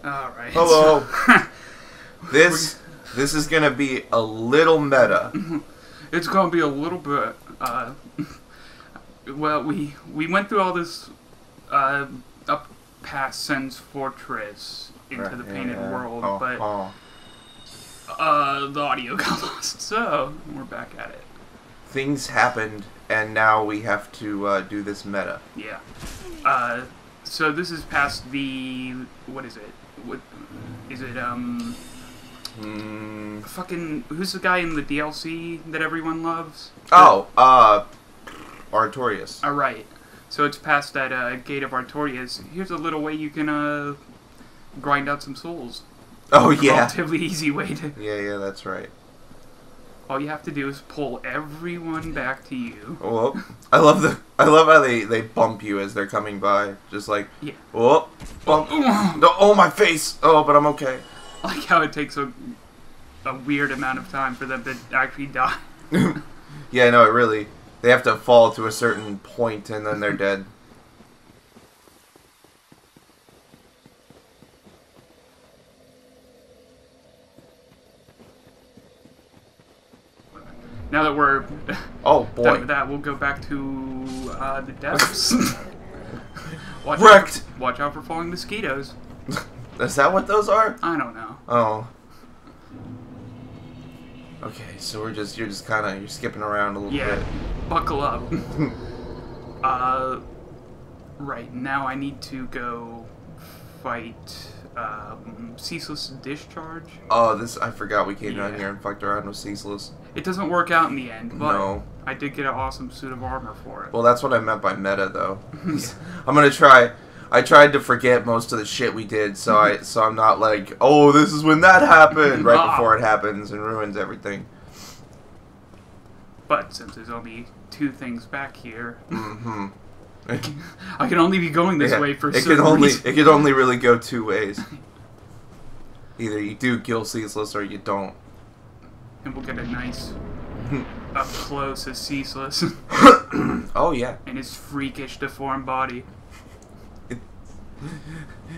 Alright. Hello. This is gonna be a little meta. It's gonna be a little bit, well, we went through all this, up past Sen's Fortress into the Painted World, but, the audio got lost, so we're back at it. Things happened, and now we have to, do this meta. Yeah. So this is past the, what is it? What, is it, fucking, who's the guy in the DLC that everyone loves? Oh, Artorias. Alright. So it's past that, Gate of Artorias. Here's a little way you can, grind out some souls. Oh, yeah. A relatively easy way to... Yeah, that's right. All you have to do is pull everyone back to you. Whoop. I love how they bump you as they're coming by. Just like, yeah. Whoop, bump. No, oh, my face. Oh, but I'm okay. I like how it takes a weird amount of time for them to actually die. Yeah, no, it really... They have to fall to a certain point and then they're dead. Now that we're oh boy, done with that, we'll go back to the depths. Watch out for falling mosquitoes. Is that what those are? I don't know. Oh. Okay, so you're just kind of skipping around a little bit. Yeah, buckle up. Right now I need to go fight Ceaseless Discharge. Oh, I forgot we came down here and fucked around with Ceaseless. It doesn't work out in the end, but no. I did get an awesome suit of armor for it. Well, that's what I meant by meta, though. I'm gonna try. I tried to forget most of the shit we did, so I'm not like, oh, this is when that happened, right before it happens and ruins everything. But since there's only 2 things back here, I can only be going this way for it could only really go 2 ways. Either you do kill Ceaseless or you don't. And we'll get a nice up close as Ceaseless. Oh yeah. And his freakish deformed body.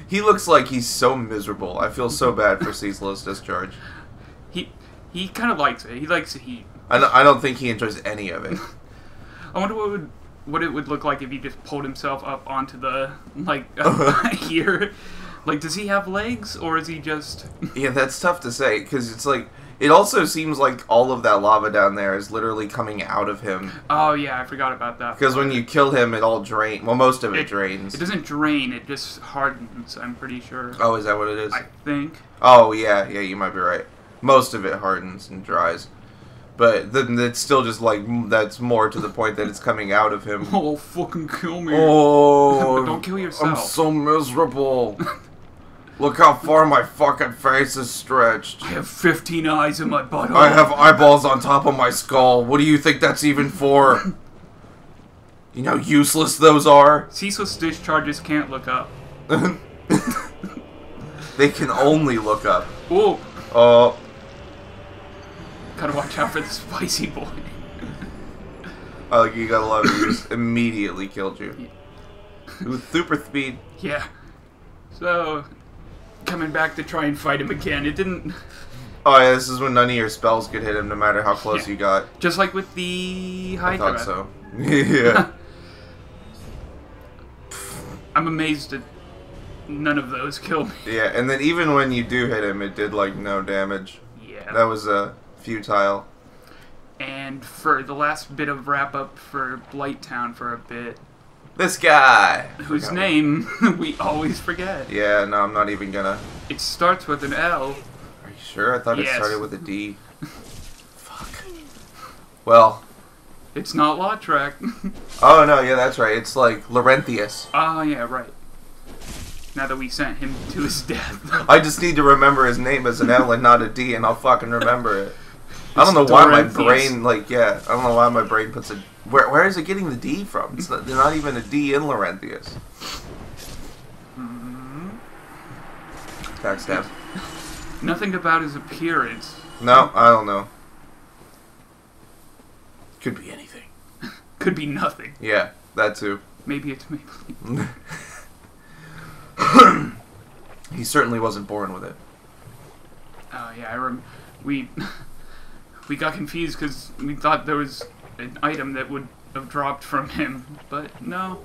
He looks like he's so miserable. I feel so bad for Ceaseless Discharge. He kind of likes it. He likes the heat. I don't think he enjoys any of it. I wonder what it would look like if he just pulled himself up onto the, like, here. Like, does he have legs, or is he just... Yeah, that's tough to say, because it's like... It also seems like all of that lava down there is literally coming out of him. Oh, yeah, I forgot about that. Because when you kill him, it all drains. Well, most of it drains. It doesn't drain, it just hardens, I'm pretty sure. Oh, is that what it is? I think. Oh, yeah, you might be right. Most of it hardens and dries. But then it's still just like, that's more to the point that it's coming out of him. Oh, fucking kill me. Oh, but don't kill yourself. I'm so miserable. Look how far my fucking face is stretched. I have 15 eyes in my butthole. I have eyeballs on top of my skull. What do you think that's even for? You know how useless those are? Ceaseless Discharges can't look up. They can only look up. Ooh. Oh. Gotta watch out for the spicy boy. Oh, you gotta love it. He just immediately killed you. Yeah. With super speed. Yeah. So, coming back to try and fight him again, it didn't... Oh yeah, this is when none of your spells could hit him no matter how close you got. Just like with the Hydra. I thought so. Yeah. I'm amazed that none of those killed me. Yeah, and then even when you do hit him, it did like no damage. Yeah. That was futile. And for the last bit of wrap-up for Blighttown for a bit... This guy! Whose name we always forget. Yeah, no, I'm not even gonna... It starts with an L. Are you sure? I thought it started with a D. Fuck. Well... It's not Lautrec. Oh, no, yeah, that's right. It's like Laurentius. Oh, yeah, right. Now that we sent him to his death. I just need to remember his name as an L and not a D, and I'll fucking remember it. I don't know why my brain, like, I don't know why my brain puts a... Where is it getting the D from? It's not, there's not even a D in Laurentius. Backstab. Nothing about his appearance. No, I don't know. Could be anything. Could be nothing. Yeah, that too. Maybe it's Maybelline. He certainly wasn't born with it. Oh yeah, we we got confused because we thought there was an item that would have dropped from him, but no.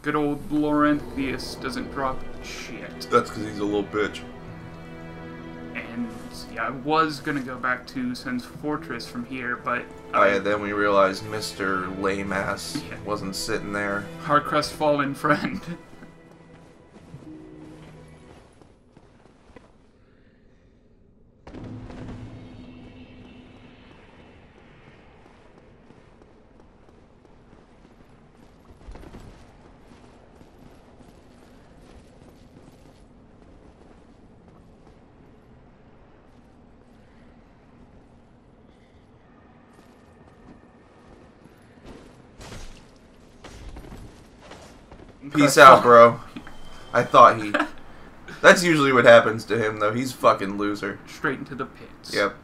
Good old Laurentius doesn't drop shit. That's because he's a little bitch. And yeah, I was gonna go back to Sen's Fortress from here, but Oh yeah, then we realized Mr. Lame Ass wasn't sitting there. Our crestfallen friend. Peace out, bro. I thought he... That's usually what happens to him, though. He's fucking loser. Straight into the pits. Yep.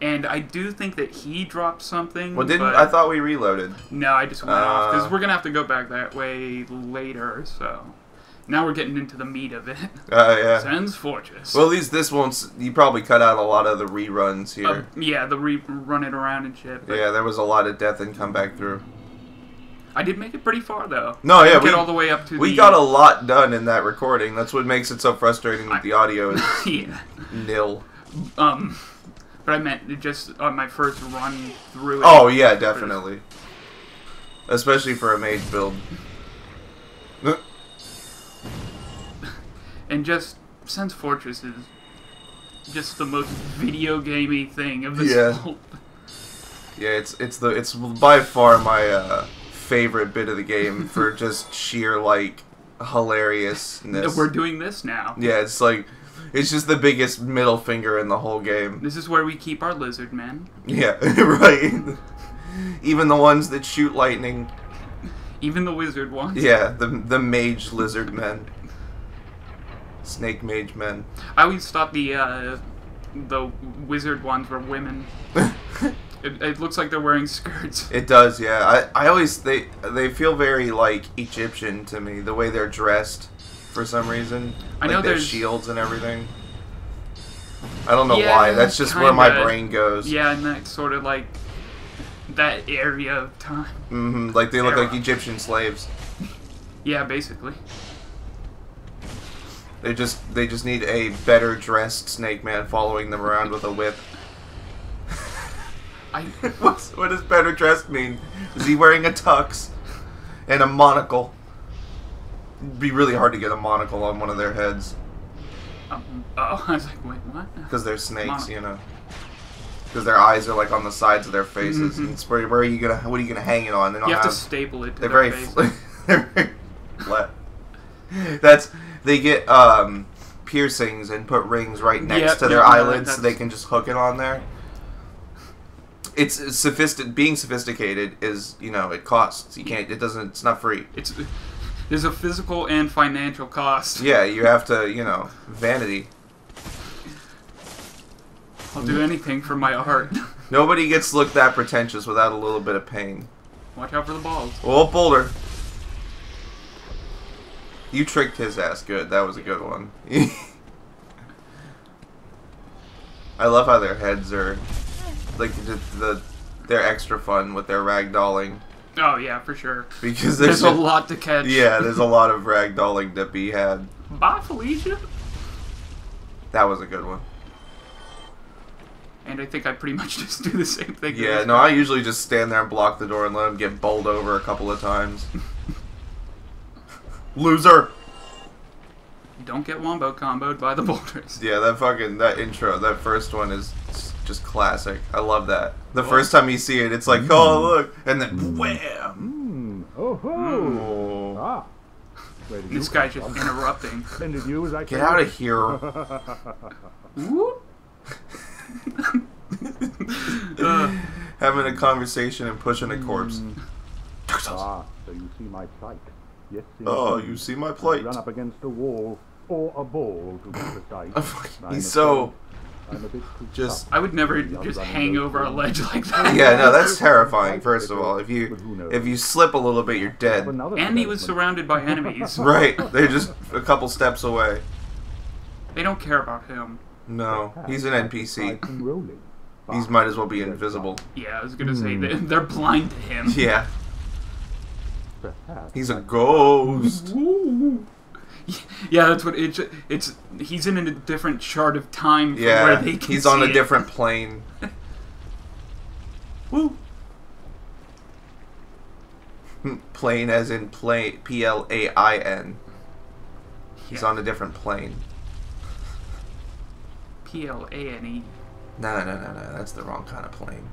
And I do think that he dropped something. Well, I thought we reloaded. No, I just went off. Because we're going to have to go back that way later, so... Now we're getting into the meat of it. Yeah. Sen's Fortress. Well, at least this won't... You probably cut out a lot of the reruns here. Yeah, the run it around and shit. Yeah, there was a lot of death and come back through. I did make it pretty far, though. No, yeah, we get all the way up to we got a lot done in that recording. That's what makes it so frustrating that the audio is nil. But I meant just on my first run through it. Oh, yeah, definitely. Especially for a mage build. And just Sen's Fortress is just the most video gamey thing of this whole... Yeah, it's by far my favorite bit of the game for just sheer like hilariousness. We're doing this now. Yeah, it's like it's just the biggest middle finger in the whole game. This is where we keep our lizard men. Yeah, right. Even the ones that shoot lightning. Even the wizard ones. Yeah, the mage lizard men. Snake mage men. I always thought the wizard ones were women. It looks like they're wearing skirts. It does, yeah. I always they feel very like Egyptian to me, the way they're dressed for some reason. I like know their there's shields and everything. I don't know why. That's just where my brain goes. Yeah, and that's sort of like that area of time. Mm-hmm. Like they look like Egyptian slaves. Yeah, basically. They just need a better dressed snake man following them around with a whip. What does better dressed mean? Is he wearing a tux and a monocle? It'd be really hard to get a monocle on one of their heads. I was like, wait, what? Because they're snakes, you know. Because their eyes are like on the sides of their faces. Mm-hmm. And it's where are you gonna? What are you gonna hang it on? They don't you have to staple it to they're their very face. they're very flat. They get piercings and put rings right next to their eyelids so they can just hook it on there. It's being sophisticated is, you know, it costs. You can't. It's not free. There's a physical and financial cost. Yeah, you have to, you know, vanity. I'll do anything for my art. Nobody gets looked that pretentious without a little bit of pain. Watch out for the balls. Oh, boulder. You tricked his ass good. That was a good one. I love how their heads are, like, they're extra fun with their ragdolling. Oh, yeah, for sure. Because there's a lot to catch. Yeah, there's a lot of ragdolling to be had. Bye, Felicia. That was a good one. And I think I pretty much just do the same thing. Yeah, no, I usually just stand there and block the door and let him get bowled over a couple of times. Loser! Don't get wombo comboed by the boulders. Yeah, that intro, that first one is just classic. I love that. The first time you see it, it's like, oh, look, and then wham! Oh. This guy's just interrupting. Get out of here. Whoop. Having a conversation and pushing a corpse. So you see my plight. Yes, oh, you see my plight. Run up against a wall or a ball to be precise. He's so just. I would never just hang over a ledge like that. Yeah, no, that's terrifying. First of all, if you slip a little bit, you're dead. And he was surrounded by enemies. Right, they're just a couple steps away. They don't care about him. No, he's an NPC. Rolling. He might as well be invisible. Yeah, I was gonna say they're blind to him. Yeah. Perhaps He's a ghost. Yeah, that's what it's. He's in a different chart of time from Yeah, where they can he's on see a it. different plane. Woo. Plane as in plane, Plain. He's on a different plane. Plane. No, that's the wrong kind of plane.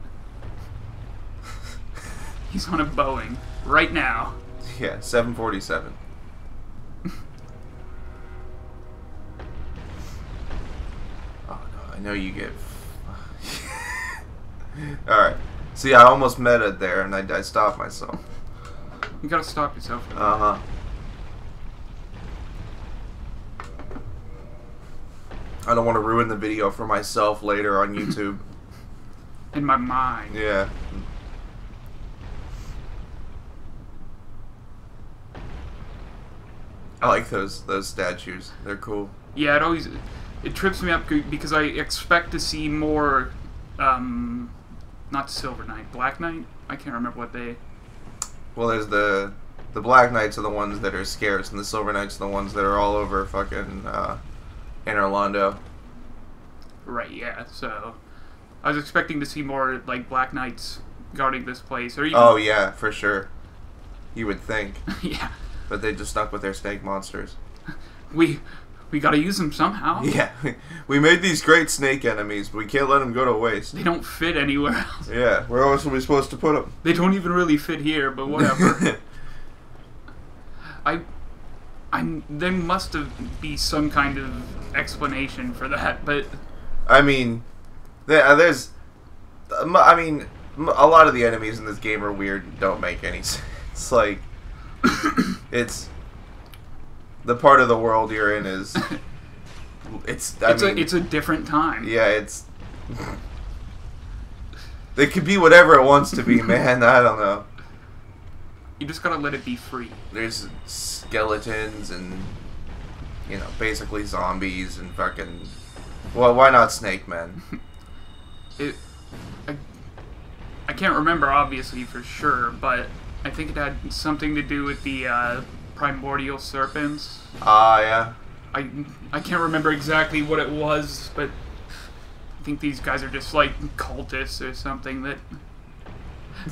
He's on a Boeing right now. Yeah, 747. Oh no, I know you get... Alright. See, I almost meta there and I stopped myself. You gotta stop yourself. Uh-huh. I don't want to ruin the video for myself later on YouTube. In my mind. Yeah. I like those statues. They're cool. Yeah, it trips me up because I expect to see more, not Silver Knight, Black Knight? I can't remember what they... Well, there's the Black Knights are the ones that are scarce, and the Silver Knights are the ones that are all over fucking Orlando. Right, yeah, so... I was expecting to see more, like, Black Knights guarding this place, or even... Oh, yeah, for sure. You would think. Yeah. But they just stuck with their snake monsters. We gotta use them somehow. Yeah. We made these great snake enemies, but we can't let them go to waste. They don't fit anywhere else. Yeah, where else are we supposed to put them? They don't even really fit here, but whatever. There must be some kind of explanation for that, but... I mean, there's... I mean, a lot of the enemies in this game are weird and don't make any sense. It's like... it's... The part of the world you're in is... It's a different time. Yeah, it's... It could be whatever it wants to be, man. I don't know. You just gotta let it be free. There's skeletons and, you know, basically zombies and fucking... Well, why not snake men? I can't remember, obviously, for sure, but I think it had something to do with the primordial serpents. Ah, yeah. I can't remember exactly what it was, but I think these guys are just like cultists or something. That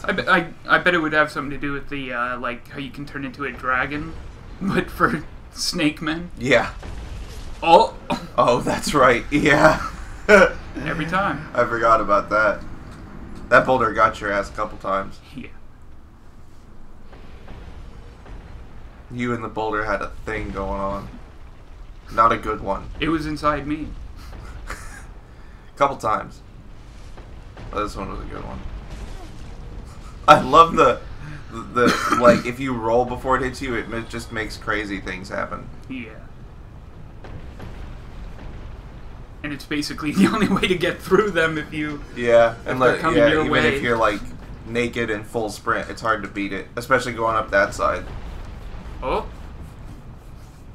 I bet it would have something to do with the like how you can turn into a dragon, but for snake men. Yeah. Oh. Oh, that's right. Yeah. Every time. I forgot about that. That boulder got your ass a couple times. Yeah. You and the boulder had a thing going on. Not a good one. It was inside me. Couple times. But this one was a good one. I love the like if you roll before it hits you, it just makes crazy things happen. Yeah. And it's basically the only way to get through them if you... Yeah, and they're coming your even way. if you're like naked and full sprint, it's hard to beat it, especially going up that side. Oh.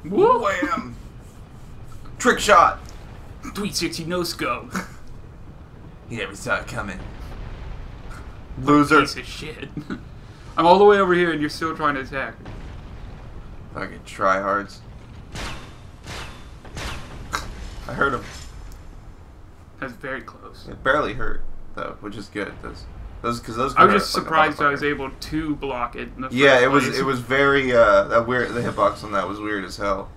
Woo! Wham! Trick shot. 360 no scope. You never saw it coming. Loser. Piece of shit. I'm all the way over here and you're still trying to attack. Fucking tryhards. I hurt him. That's very close. It barely hurt though, which is good. Those I was just surprised I was able to block it in the first Yeah, it place. was very that weird. The hitbox on that was weird as hell.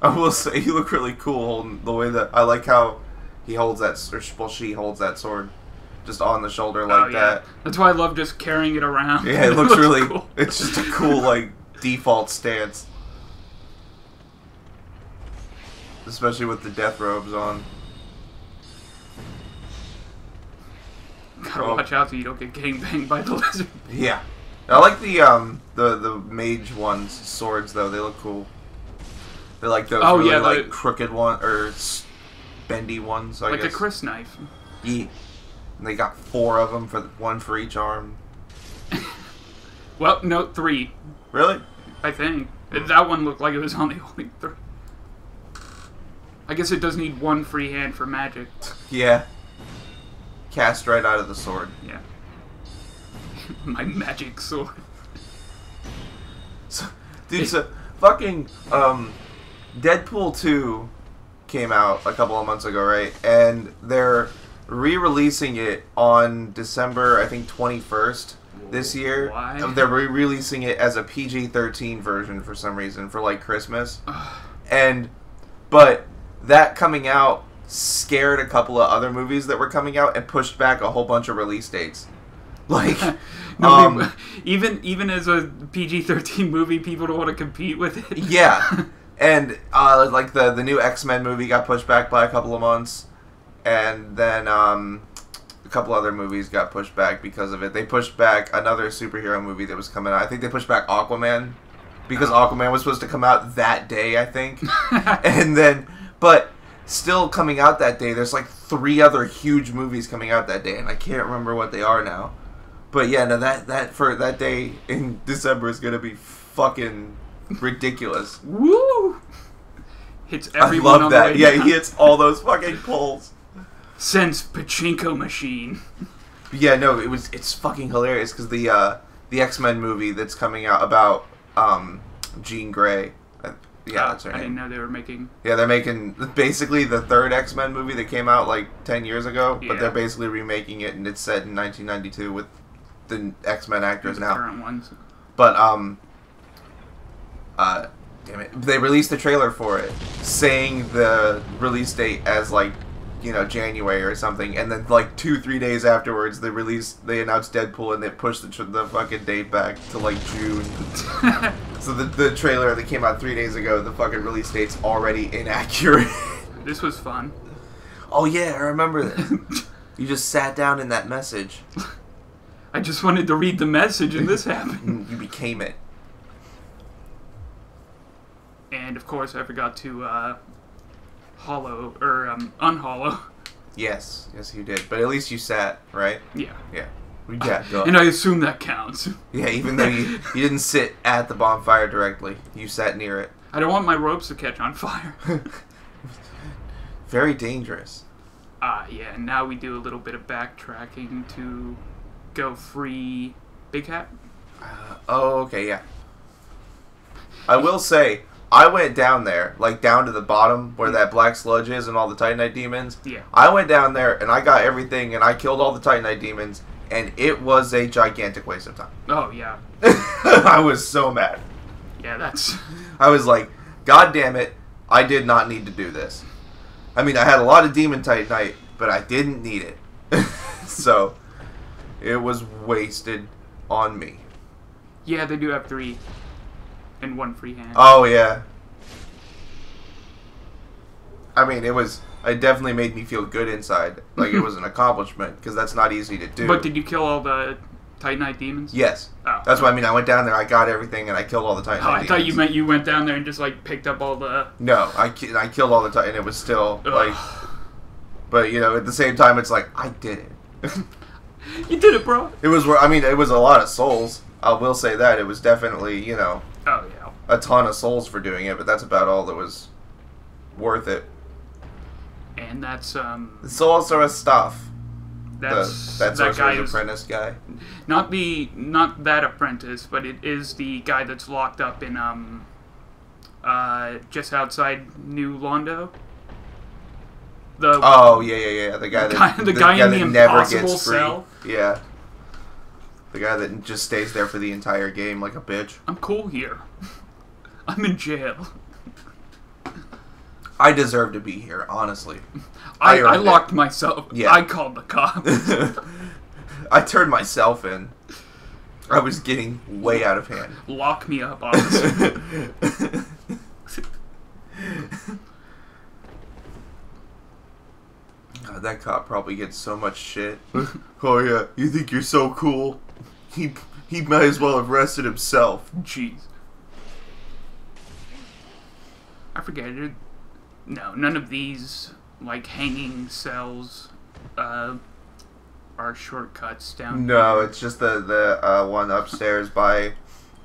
I will say you look really cool holding the way that I like how he holds that, or well, she holds that sword just on the shoulder like that. That's why I love just carrying it around. Yeah, it looks really cool. It's just a cool like default stance. Especially with the death robes on. Gotta watch out so you don't get gangbanged by the lizard. Yeah. I like the mage ones swords though, they look cool. They're like those really like crooked one or bendy ones, I guess. Like a Chris knife. Yeah. And they got 4 of them one for each arm. Well, no, 3. Really? I think. That one looked like it was only holding 3. I guess it does need 1 free hand for magic. Yeah. Cast right out of the sword. Yeah. My magic sword. So, dude, so fucking Deadpool 2 came out a couple of months ago, right? And they're re-releasing it on December, I think, 21st this year. Why? They're re-releasing it as a PG-13 version for some reason for like Christmas. But that coming out scared a couple of other movies that were coming out and pushed back a whole bunch of release dates. Like, even as a PG-13 movie, people don't want to compete with it. Yeah, and like the new X-Men movie got pushed back by a couple of months, and then a couple other movies got pushed back because of it. They pushed back another superhero movie that was coming out. I think they pushed back Aquaman because Aquaman was supposed to come out that day, I think, and then but still coming out that day. There's like 3 other huge movies coming out that day, and I can't remember what they are now. But yeah, no, that for that day in December is gonna be fucking ridiculous. Woo! Hits everyone. I love on that. The way Yeah, down. he hits all those fucking poles. Sense pachinko machine. Yeah, no, it's fucking hilarious because the X-Men movie that's coming out about Jean Grey. Yeah, that's her I didn't name. know they were making. Yeah, they're making basically the 3rd X-Men movie that came out like 10 years ago, Yeah. but they're basically remaking it, and it's set in 1992 with the X-Men actors The now. current ones. But damn it, they released the trailer for it, saying the release date as like, you know, January or something, and then like 2-3 days afterwards, they announced Deadpool, and they pushed the fucking date back to like June. So the trailer that came out 3 days ago, the fucking release date's already inaccurate. This was fun. Oh yeah, I remember this. You just sat down in that message. I just wanted to read the message, and this happened. You became it. And of course, I forgot to unhollow. Yes, you did. But at least you sat, right? Yeah. Yeah. Yeah, duh. And I assume that counts. Yeah, even though you didn't sit at the bonfire directly, you sat near it. I don't want my ropes to catch on fire. Very dangerous. Yeah, and now we do a little bit of backtracking to go free Big Hat. Oh, okay, yeah. I will say, I went down there, like down to the bottom where that black sludge is and all the Titanite demons. Yeah. I went down there and I got everything and I killed all the Titanite demons, and it was a gigantic waste of time. Oh, yeah. I was so mad. Yeah, that's... I was like, God damn it, I did not need to do this. I mean, I had a lot of Demon Titanite, but I didn't need it. So, it was wasted on me. Yeah, they do have 3 and 1 free hand. Oh, yeah. I mean, it definitely made me feel good inside. Like, it was an accomplishment, because that's not easy to do. But did you kill all the Titanite demons? Yes. Oh. That's what I mean. I went down there, I got everything, and I killed all the Titanite demons. I thought you meant you went down there and just, like, picked up all the... No, I killed all the Titan, and it was still, Ugh. like... But, you know, at the same time, it's like, I did it. You did it, bro! It was a lot of souls. I will say that. It was definitely, you know, Oh, yeah. a ton of souls for doing it, but that's about all that was worth it. And that's, The Sorcerer's Stuff. that's That that guy Sorcerer's who's... Apprentice guy. Not that apprentice, but it is the guy that's locked up in, just outside New Londo. Oh, yeah. The guy that the guy in the never impossible gets free. cell. Yeah. The guy that just stays there for the entire game like a bitch. I'm cool here. I'm in jail. I deserve to be here, honestly. I earned locked it. myself. Yeah. I called the cops. I turned myself in. I was getting way out of hand. Lock me up, officer. God, that cop probably gets so much shit. Oh yeah, you think you're so cool? He might as well have arrested himself. Jeez. I forget it. No, none of these, like, hanging cells, are shortcuts down No, here. it's just the one upstairs by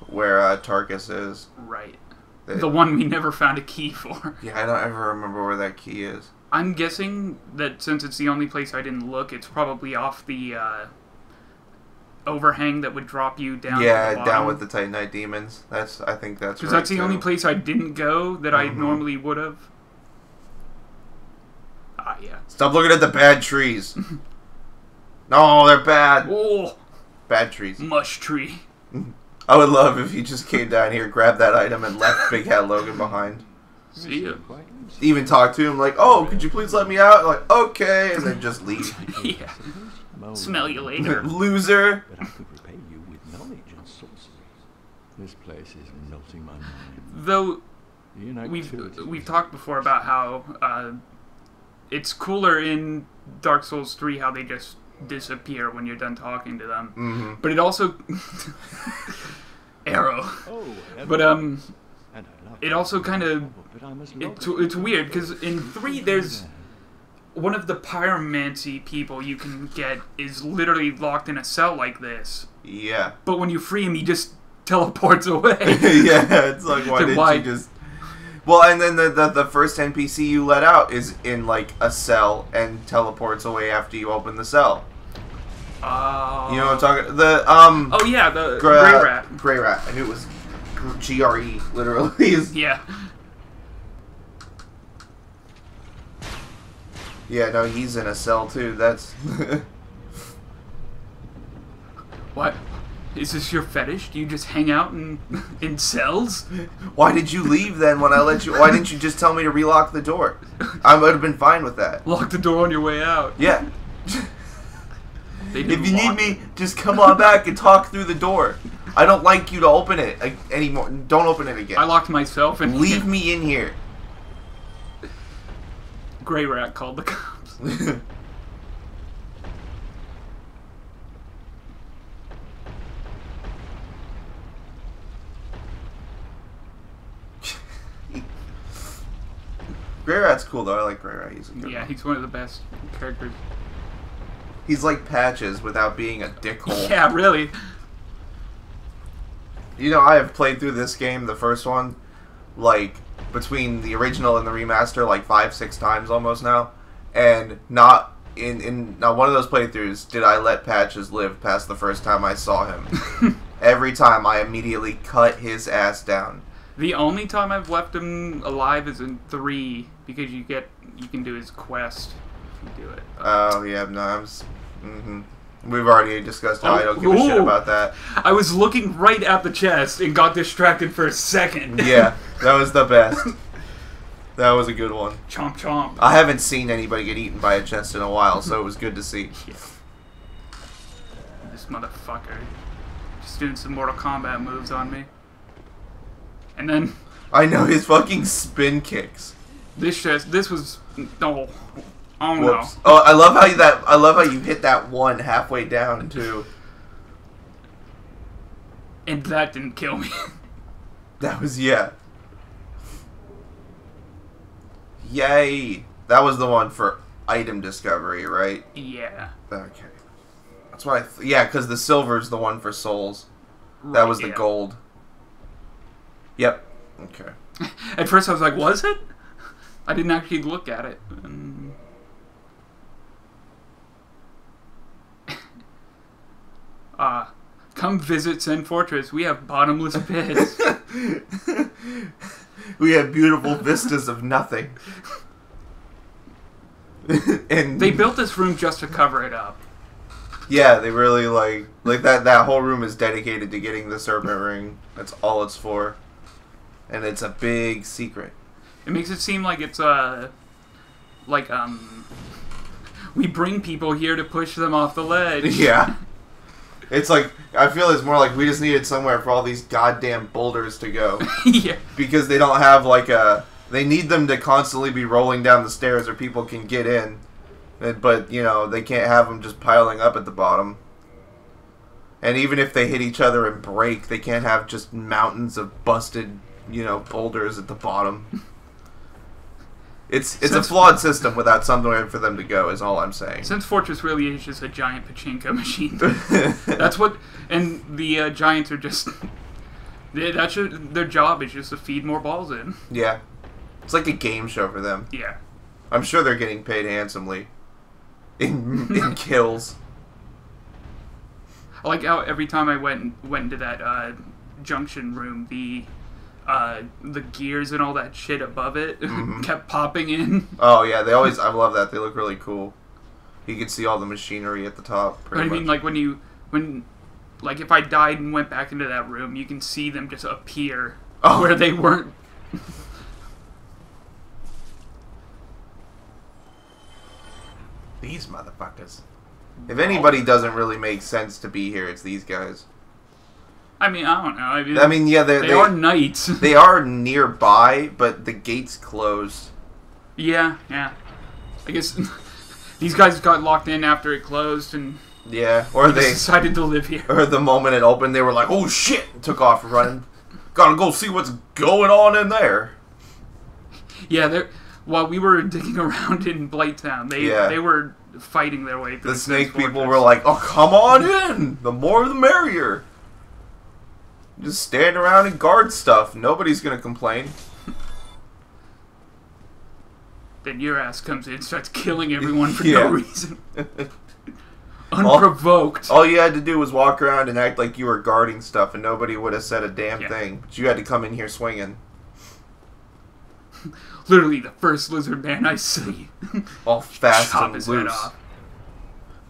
where Tarkus is. Right. The one we never found a key for. Yeah, I don't ever remember where that key is. I'm guessing that since it's the only place I didn't look, it's probably off the overhang that would drop you down. Yeah, to the bottom. down with the Titanite demons. I think that's because right, that's the only place I didn't go that I normally would have. Ah, yeah. Stop looking at the bad trees. No, they're bad. Oh, Bad trees. mush tree. I would love if you just came down here, grabbed that item, and left Big Hat Logan behind. See ya. Even talk to him like, "Oh, could you please let me out?" Like, "Okay," and then just leave. Yeah. Smell you later. Loser. But I could repay you with knowledge and sorcery. This place is melting my mind. Though The inactivity we've talked before about how it's cooler in Dark Souls 3 how they just disappear when you're done talking to them. Mm-hmm. But it also arrow. Oh, But and I love it also kind of but I must it's weird because in 3 there's one of the pyromancy people you can get is literally locked in a cell like this. Yeah. But when you free him, he just teleports away. Yeah, it's like, why So didn't why- you just... Well, and then the first NPC you let out is in, like, a cell and teleports away after you open the cell. You know what I'm talking... Oh yeah, the Grey Rat. Grey Rat. I knew it was G-R-E, literally. Yeah. Yeah, no, he's in a cell, too. That's... What? Is this your fetish? Do you just hang out in cells? Why did you leave, then, when I let you... Why didn't you just tell me to relock the door? I would have been fine with that. Lock the door on your way out. Yeah. They If didn't you need lock me, it. just come on back and talk through the door. I don't like you to open it anymore. Don't open it again. I locked myself and Leave me in here. Grey Rat called the cops. Grey Rat's cool though. I like Grey Rat. He's a good Yeah, one. he's one of the best characters. He's like Patches without being a dickhole. Yeah, really. You know, I have played through this game, the first one, like between the original and the remaster, like 5-6 times almost now, and not in not one of those playthroughs did I let Patches live past the first time I saw him. Every time I immediately cut his ass down. The only time I've left him alive is in 3 because you can do his quest if you do it. Oh yeah, no, we've already discussed how I don't give a shit Ooh. about that. I was looking right at the chest and got distracted for a second. Yeah, that was the best. That was a good one. Chomp chomp. I haven't seen anybody get eaten by a chest in a while, so it was good to see. Yeah. This motherfucker. Just doing some Mortal Kombat moves on me. And then I know his fucking spin kicks. this was no. Oh Whoops. no. Oh, I love how you hit that one halfway down too. And that didn't kill me. That was yeah. Yay! That was the one for item discovery, right? Yeah. Okay. That's what yeah, because the silver's the one for souls. That was the yeah. gold. Yep. Okay. At first I was like, was it? I didn't actually look at it. Come visit Zen Fortress. We have bottomless pits. We have beautiful vistas of nothing. And They built this room just to cover it up. yeah, they really like that whole room is dedicated to getting the serpent ring. That's all it's for. And it's a big secret. It makes it seem like it's we bring people here to push them off the ledge. Yeah. It's like, I feel it's more like we just needed somewhere for all these goddamn boulders to go. Yeah. Because they don't have like they need them to constantly be rolling down the stairs or people can get in. But, you know, they can't have them just piling up at the bottom. And even if they hit each other and break, they can't have just mountains of busted, you know, boulders at the bottom. It's a flawed system without somewhere for them to go, is all I'm saying. Since Fortress really is just a giant pachinko machine. That's what... And the giants are just Their job is just to feed more balls in. Yeah. It's like a game show for them. Yeah. I'm sure they're getting paid handsomely. In kills. I like how every time I went into that junction room, the gears and all that shit above it kept popping in. Oh yeah, they always. I love that. They look really cool. You can see all the machinery at the top. But I mean, like like if I died and went back into that room, you can see them just appear where they weren't. These motherfuckers. If anybody doesn't really make sense to be here, it's these guys. I mean, I don't know. I mean, yeah, they are knights. They are nearby, but the gate's closed. Yeah. I guess these guys got locked in after it closed, and or they decided to live here. Or the moment it opened, they were like, "Oh shit!" and took off running. Gotta go see what's going on in there. Yeah, while we were digging around in Blighttown, they were fighting their way through the snake people were like, "Oh, come on in! The more the merrier." Just stand around and guard stuff. Nobody's gonna complain. Then your ass comes in and starts killing everyone for no reason. Unprovoked. All you had to do was walk around and act like you were guarding stuff, and nobody would have said a damn thing. But you had to come in here swinging. Literally the first lizard man I see. All fast Chop and his loose. head off.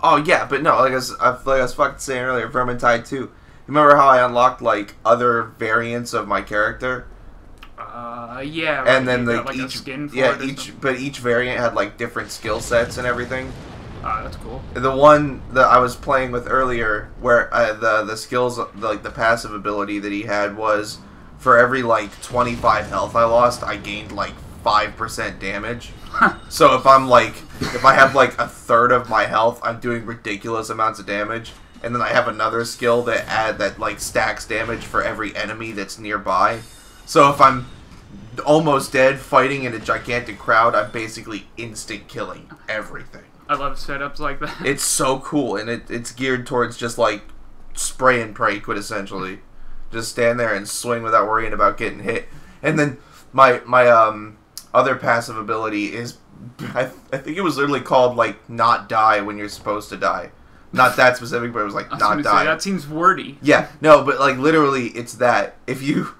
Oh yeah, but no, like I was fucking saying earlier, Vermintide 2. Remember how I unlocked like other variants of my character? Yeah. Right. And then like a skin for each variant had like different skill sets and everything. That's cool. The one that I was playing with earlier, where the skills, like the passive ability that he had was, for every like 25 health I lost, I gained like 5% damage. So if I have like a third of my health, I'm doing ridiculous amounts of damage. And then I have another skill that like stacks damage for every enemy that's nearby. So if I'm almost dead fighting in a gigantic crowd, I'm basically instant killing everything. I love setups like that. It's so cool, and it's geared towards just like spray and pray, quintessentially. Just stand there and swing without worrying about getting hit. And then my other passive ability is, I think it was literally called like not die when you're supposed to die. Not that specific, but it was like not die. That seems wordy. Yeah, no, but like literally, it's that if you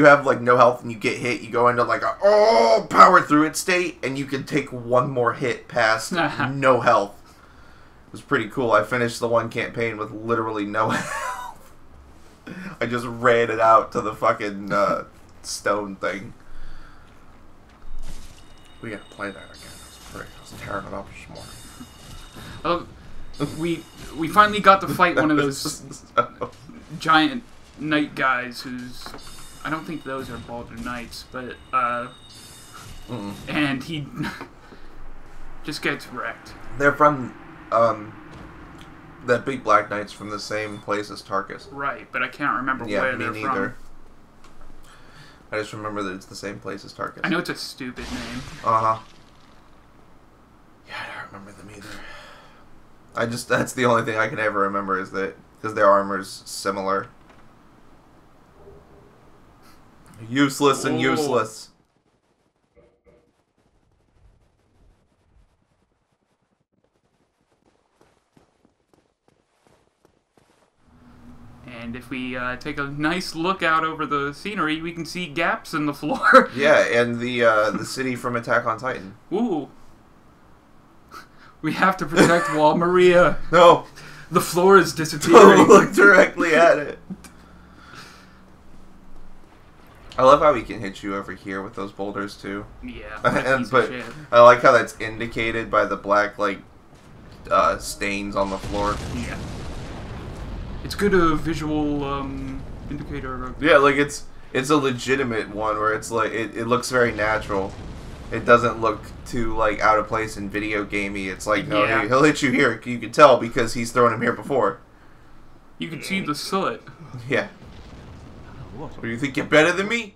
have like no health and you get hit, you go into like a power through it state, and you can take one more hit past no health. It was pretty cool. I finished the one campaign with literally no health. I just ran it out to the fucking stone thing. We gotta play that again. I was tearing it up this morning. We finally got to fight one of those giant knight guys who's, I don't think those are Baldur Knights, but and he just gets wrecked. They're from that big black knights from the same place as Tarkus. Right, but I can't remember where they're from. I just remember that it's the same place as Tarkus. I know it's a stupid name. Yeah, I don't remember them either. That's the only thing I can ever remember, is that, because their armor's similar. Useless and useless. And if we take a nice look out over the scenery, we can see gaps in the floor. Yeah, and the city from Attack on Titan. Ooh. We have to protect Wall Maria. No. The floor is disappearing. Don't look directly at it. I love how he can hit you over here with those boulders too. Yeah. But I like how that's indicated by the black stains on the floor. Yeah. It's good visual indicator. Yeah, like it's a legitimate one where it's like it looks very natural. It doesn't look too like out of place and video gamey. It's like, no, he'll hit you here. You can tell because he's thrown him here before. You can see the soot. Yeah. What do you think, you're better than me?